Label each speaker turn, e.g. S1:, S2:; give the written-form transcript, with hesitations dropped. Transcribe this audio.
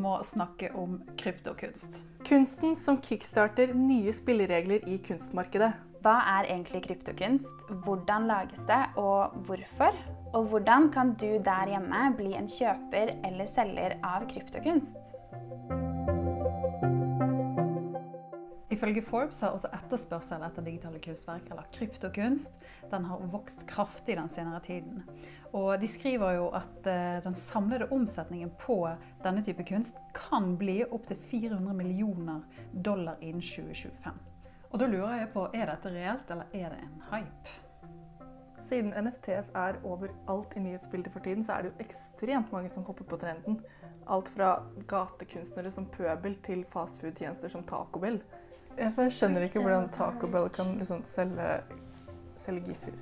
S1: må snakke om kryptokunst.
S2: Kunsten som kickstarter nye spilleregler i kunstmarkedet.
S3: Hva er egentlig kryptokunst? Hvordan lages det, og hvorfor? Og hvordan kan du der hjemme bli en kjøper eller selger av kryptokunst?
S1: Ifølge Forbes har også etterspørsel etter digitale kunstverk, eller kryptokunst, den har vokst kraftig den senere tiden. Og de skriver jo at den samlede omsetningen på denne type kunst kan bli opp til $400 millioner innen 2025. Og da lurer jeg på, er dette reelt, eller er det en hype?
S2: Siden NFTs er overalt i nyhetsbildet for tiden, så er det jo ekstremt mange som hopper på trenden. Alt fra gatekunstnere som Pøbel til fastfood-tjenester som Taco Bell. Jeg skjønner ikke hvordan Taco Bell kan liksom selge giffer.